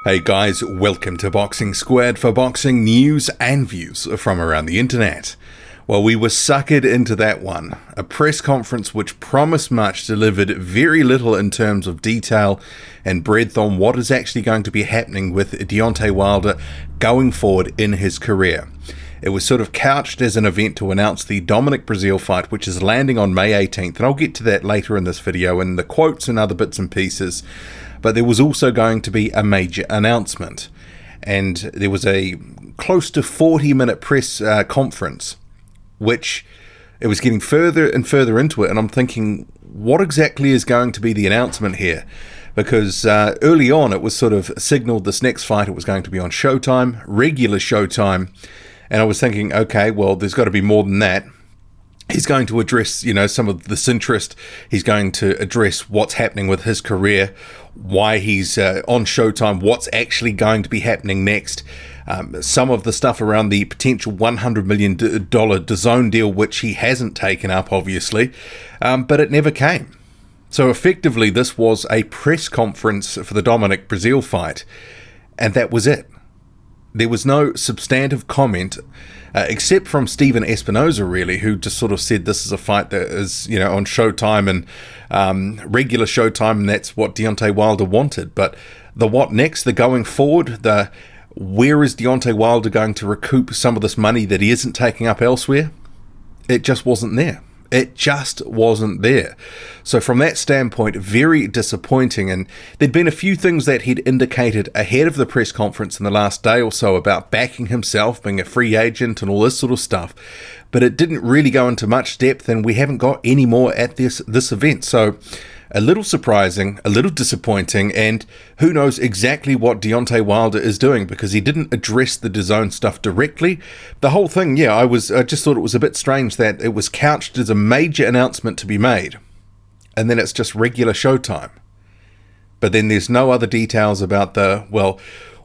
Hey guys, welcome to Boxing Squared for boxing news and views from around the internet. Well, we were suckered into that one. A press conference which promised much, delivered very little in terms of detail and breadth on what is actually going to be happening with Deontay Wilder going forward in his career. It was sort of couched as an event to announce the Dominic Breazeale fight, which is landing on May 18th, and I'll get to that later in this video and the quotes and other bits and pieces. But there was also going to be a major announcement, and there was a close to 40-minute press conference, which it was getting further and further into it, and I'm thinking, what exactly is going to be the announcement here? Because early on it was sort of signaled this next fight, it was going to be on Showtime, regular Showtime, and I was thinking, okay, well, there's got to be more than that. He's going to address, some of this interest. He's going to address what's happening with his career, why he's on Showtime, what's actually going to be happening next. Some of the stuff around the potential $100 million DAZN deal, which he hasn't taken up, obviously, but it never came. So effectively, this was a press conference for the Dominic Breazeale fight, and that was it. There was no substantive comment, except from Stephen Espinoza, really, who just sort of said this is a fight that is, on Showtime and regular Showtime, and that's what Deontay Wilder wanted. But the what next, the going forward, the where is Deontay Wilder going to recoup some of this money that he isn't taking up elsewhere? It just wasn't there. It just wasn't there. So from that standpoint, very disappointing. And there'd been a few things that he'd indicated ahead of the press conference in the last day or so about backing himself, being a free agent and all this sort of stuff. But it didn't really go into much depth, and we haven't got any more at this event. So a little surprising, a little disappointing, and who knows exactly what Deontay Wilder is doing, because he didn't address the DAZN stuff directly. The whole thing, I just thought it was a bit strange that it was couched as a major announcement to be made, and then it's just regular Showtime. But then there's no other details about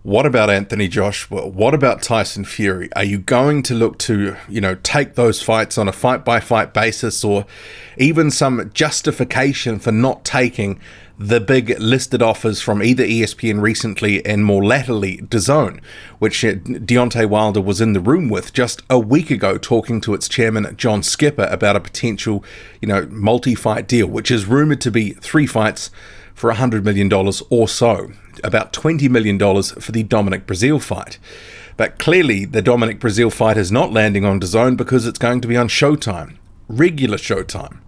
what about Anthony Joshua? What about Tyson Fury? Are you going to look to, take those fights on a fight-by-fight basis, or even some justification for not taking the big listed offers from either ESPN recently and more latterly DAZN, which Deontay Wilder was in the room with just a week ago, talking to its chairman, John Skipper, about a potential, multi-fight deal, which is rumored to be 3 fights for $100 million or so. About $20 million for the Dominic Breazeale fight. But clearly the Dominic Breazeale fight is not landing on DAZN because it's going to be on Showtime. Regular Showtime.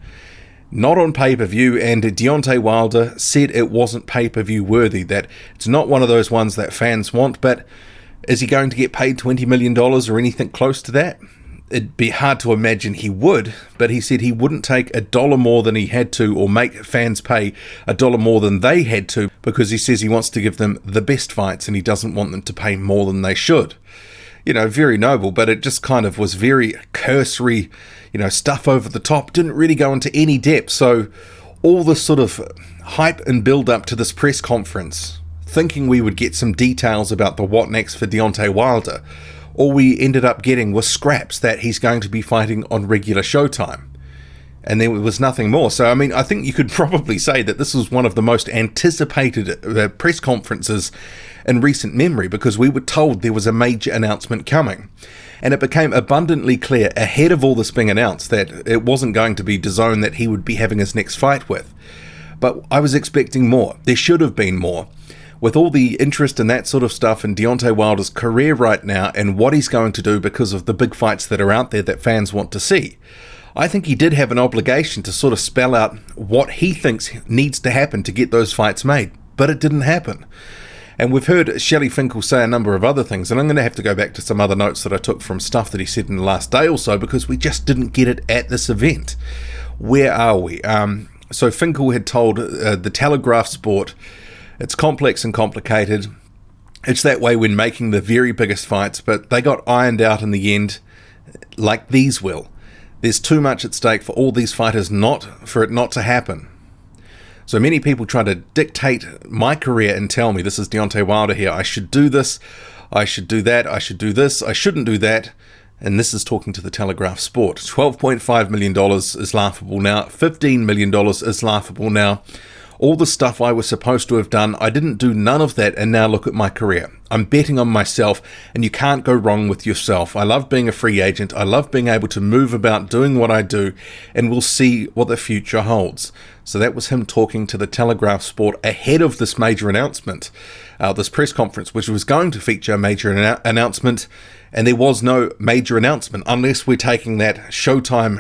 Not on pay-per-view, and Deontay Wilder said it wasn't pay-per-view worthy, that it's not one of those ones that fans want, but is he going to get paid $20 million or anything close to that? It'd be hard to imagine he would, but he said he wouldn't take $1 more than he had to, or make fans pay $1 more than they had to, because he says he wants to give them the best fights and he doesn't want them to pay more than they should. Very noble, but it just kind of was very cursory, stuff over the top, didn't really go into any depth. So all this sort of hype and build up to this press conference, thinking we would get some details about the what next for Deontay Wilder, all we ended up getting was scraps that he's going to be fighting on regular Showtime. And there was nothing more. So, I think you could probably say that this was one of the most anticipated press conferences in recent memory, because we were told there was a major announcement coming. And it became abundantly clear ahead of all this being announced that it wasn't going to be DAZN that he would be having his next fight with. But I was expecting more. There should have been more. With all the interest in that sort of stuff in Deontay Wilder's career right now and what he's going to do because of the big fights that are out there that fans want to see, I think he did have an obligation to sort of spell out what he thinks needs to happen to get those fights made, but it didn't happen. And we've heard Shelley Finkel say a number of other things, and I'm going to have to go back to some other notes that I took from stuff that he said in the last day or so, because we just didn't get it at this event. Where are we? So Finkel had told the Telegraph Sport, it's complex and complicated. It's that way when making the very biggest fights, but they got ironed out in the end, like these will. There's too much at stake for all these fighters for it not to happen. So many people try to dictate my career and tell me, this is Deontay Wilder here, I should do this, I should do that, I should do this, I shouldn't do that. And this is talking to the Telegraph Sport. $12.5 million is laughable now. $15 million is laughable now. All the stuff I was supposed to have done, I didn't do none of that, and now look at my career. I'm betting on myself, and you can't go wrong with yourself. I love being a free agent. I love being able to move about doing what I do, and we'll see what the future holds. So that was him talking to the Telegraph Sport ahead of this major announcement, this press conference, which was going to feature a major announcement, and there was no major announcement, unless we're taking that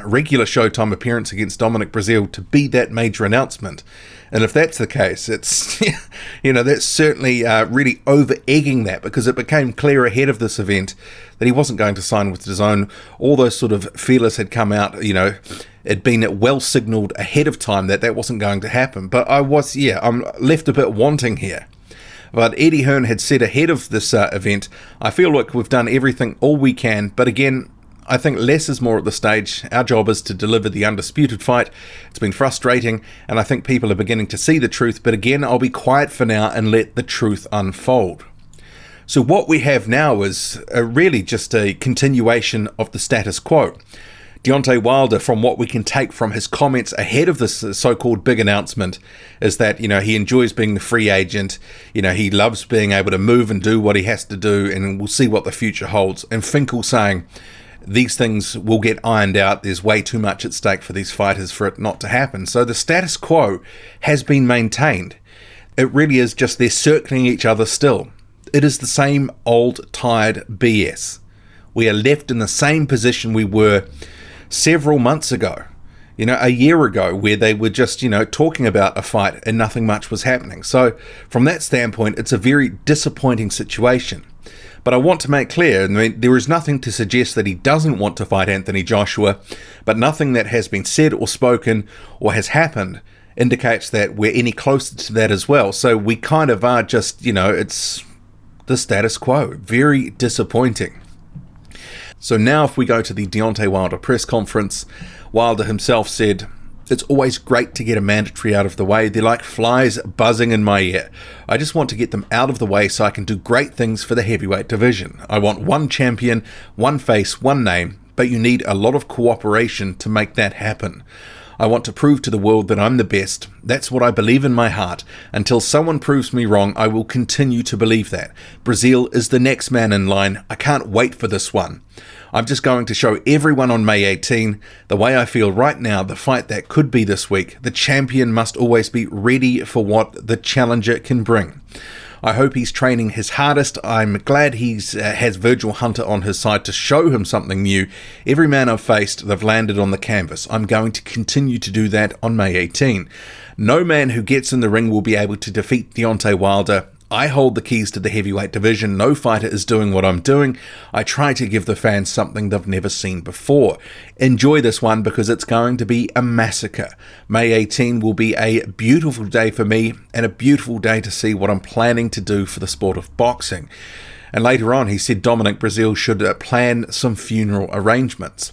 regular Showtime appearance against Dominic Breazeale to be that major announcement. And if that's the case, it's, that's certainly really over-egging that, because it became clear ahead of this event that he wasn't going to sign with DAZN. All those sort of feelers had come out, it'd been well signalled ahead of time that wasn't going to happen. But I'm left a bit wanting here. But Eddie Hearn had said ahead of this event, I feel like we've done everything all we can, but again, I think less is more at this stage. Our job is to deliver the undisputed fight. It's been frustrating, and I think people are beginning to see the truth, but again, I'll be quiet for now and let the truth unfold. So what we have now is really just a continuation of the status quo. Deontay Wilder, from what we can take from his comments ahead of this so-called big announcement, is that, he enjoys being the free agent. He loves being able to move and do what he has to do, and we'll see what the future holds. And Finkel saying, these things will get ironed out. There's way too much at stake for these fighters for it not to happen. So the status quo has been maintained. It really is just they're circling each other still. It is the same old tired BS. We are left in the same position we were several months ago, a year ago, where they were just, talking about a fight and nothing much was happening. So from that standpoint, it's a very disappointing situation. But I want to make clear, there is nothing to suggest that he doesn't want to fight Anthony Joshua, but nothing that has been said or spoken or has happened indicates that we're any closer to that as well. So we kind of are just, it's the status quo. Very disappointing. So now if we go to the Deontay Wilder press conference, Wilder himself said, "It's always great to get a mandatory out of the way. They're like flies buzzing in my ear. I just want to get them out of the way so I can do great things for the heavyweight division. I want one champion, one face, one name, but you need a lot of cooperation to make that happen. I want to prove to the world that I'm the best. That's what I believe in my heart. Until someone proves me wrong, I will continue to believe that. Breazeale is the next man in line. I can't wait for this one. I'm just going to show everyone on May 18 the way I feel right now, the fight that could be this week. The champion must always be ready for what the challenger can bring. I hope he's training his hardest. I'm glad he's has Virgil Hunter on his side to show him something new. Every man I've faced, they've landed on the canvas. I'm going to continue to do that on May 18. No man who gets in the ring will be able to defeat Deontay Wilder. I hold the keys to the heavyweight division. No fighter is doing what I'm doing. I try to give the fans something they've never seen before. Enjoy this one because it's going to be a massacre. May 18 will be a beautiful day for me and a beautiful day to see what I'm planning to do for the sport of boxing." And later on, he said Dominic Breazeale should plan some funeral arrangements.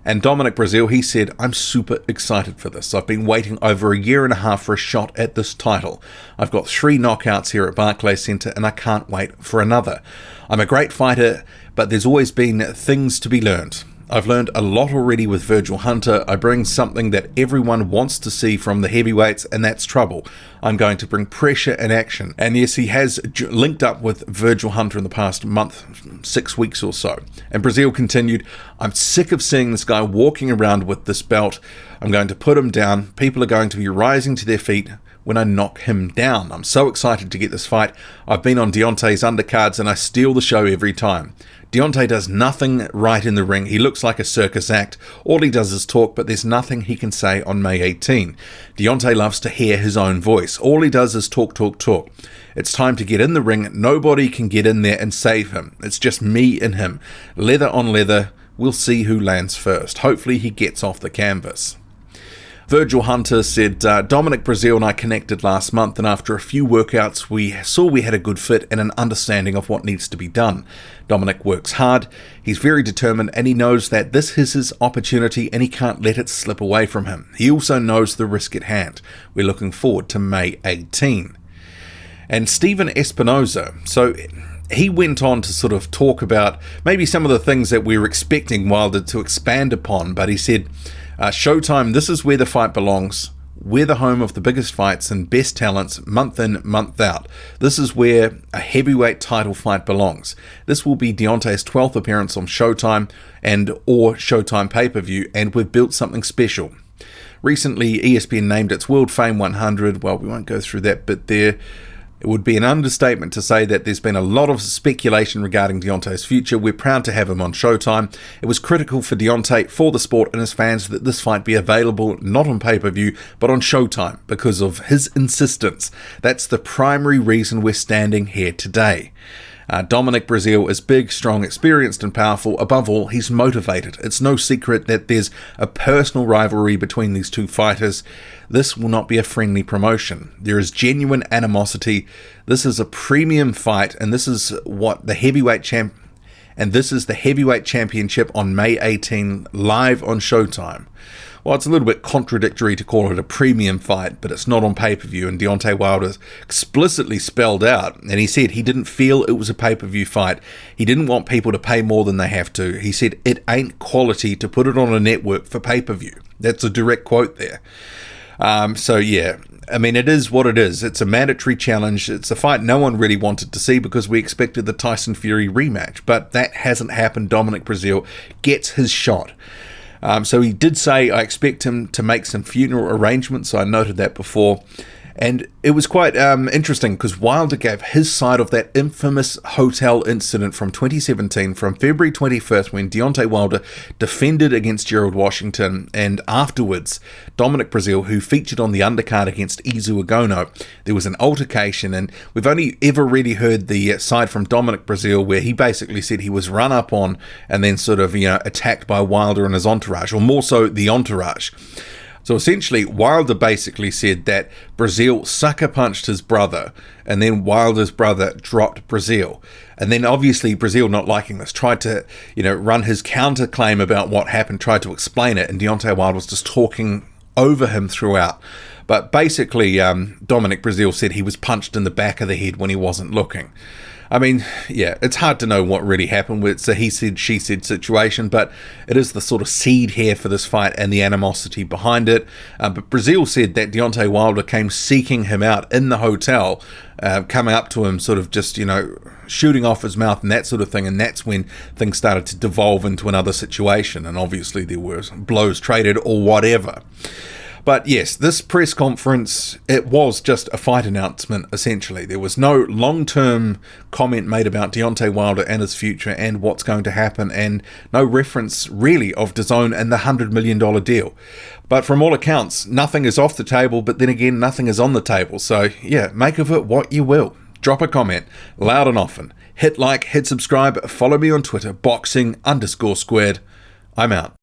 And Dominic Breazeale, he said, "I'm super excited for this. I've been waiting over a year and a half for a shot at this title. I've got 3 knockouts here at Barclays Centre and I can't wait for another. I'm a great fighter, but there's always been things to be learned. I've learned a lot already with Virgil Hunter. I bring something that everyone wants to see from the heavyweights, and that's trouble. I'm going to bring pressure and action." And yes, he has linked up with Virgil Hunter in the past month, 6 weeks or so. And Breazeale continued, "I'm sick of seeing this guy walking around with this belt. I'm going to put him down. People are going to be rising to their feet when I knock him down. I'm so excited to get this fight. I've been on Deontay's undercards and I steal the show every time. Deontay does nothing right in the ring. He looks like a circus act. All he does is talk, but there's nothing he can say on May 18. Deontay loves to hear his own voice. All he does is talk, talk, talk. It's time to get in the ring. Nobody can get in there and save him. It's just me and him. Leather on leather. We'll see who lands first. Hopefully he gets off the canvas." Virgil Hunter said, "Dominic Breazeale and I connected last month, and after a few workouts we saw we had a good fit and an understanding of what needs to be done. Dominic works hard, he's very determined, and he knows that this is his opportunity and he can't let it slip away from him. He also knows the risk at hand. We're looking forward to May 18. And Stephen Espinoza, so he went on to sort of talk about maybe some of the things that we were expecting Wilder to expand upon, but he said, Showtime, this is where the fight belongs. we're the home of the biggest fights and best talents month in, month out. This is where a heavyweight title fight belongs. This will be Deontay's 12th appearance on Showtime or Showtime pay-per-view, and we've built something special. Recently, ESPN named its World Fame 100. Well, we won't go through that bit there. It would be an understatement to say that there's been a lot of speculation regarding Deontay's future. We're proud to have him on Showtime. It was critical for Deontay, for the sport and his fans, that this fight be available not on pay-per-view but on Showtime because of his insistence. That's the primary reason we're standing here today. Dominic Breazeale is big, strong, experienced and powerful. Above all, he's motivated. It's no secret that there's a personal rivalry between these two fighters. This will not be a friendly promotion. There is genuine animosity. This is a premium fight, and this is what the heavyweight championship on May 18 live on Showtime. Well, it's a little bit contradictory to call it a premium fight, but it's not on pay-per-view, and Deontay Wilder explicitly spelled out, and he said he didn't feel it was a pay-per-view fight. He didn't want people to pay more than they have to. He said it ain't quality to put it on a network for pay-per-view. That's a direct quote there. So yeah, I mean, it is what it is. It's a mandatory challenge. It's a fight no one really wanted to see because we expected the Tyson Fury rematch, but that hasn't happened. Dominic Breazeale gets his shot. So he did say, I expect him to make some funeral arrangements. I noted that before. And it was quite interesting because Wilder gave his side of that infamous hotel incident from 2017, from February 21st, when Deontay Wilder defended against Gerald Washington, and afterwards Dominic Breazeale, who featured on the undercard against Izu Agono, there was an altercation, and we've only ever really heard the side from Dominic Breazeale where he basically said he was run up on and then sort of, attacked by Wilder and his entourage, or more so the entourage. So essentially, Wilder basically said that Breazeale sucker punched his brother, and then Wilder's brother dropped Breazeale. And then obviously Breazeale, not liking this, tried to, run his counterclaim about what happened, tried to explain it, and Deontay Wilder was just talking over him throughout. But basically, Dominic Breazeale said he was punched in the back of the head when he wasn't looking. I mean, yeah, it's hard to know what really happened. It's a he said, she said situation, but it is the sort of seed here for this fight and the animosity behind it. But Breazeale said that Deontay Wilder came seeking him out in the hotel, coming up to him, sort of just, shooting off his mouth and that sort of thing. And that's when things started to devolve into another situation. And obviously there were blows traded or whatever. But yes, this press conference, it was just a fight announcement, essentially. There was no long-term comment made about Deontay Wilder and his future and what's going to happen, and no reference, really, of DAZN and the $100 million deal. But from all accounts, nothing is off the table, but then again, nothing is on the table. So, yeah, make of it what you will. Drop a comment, loud and often. Hit like, hit subscribe, follow me on Twitter, boxing_squared. I'm out.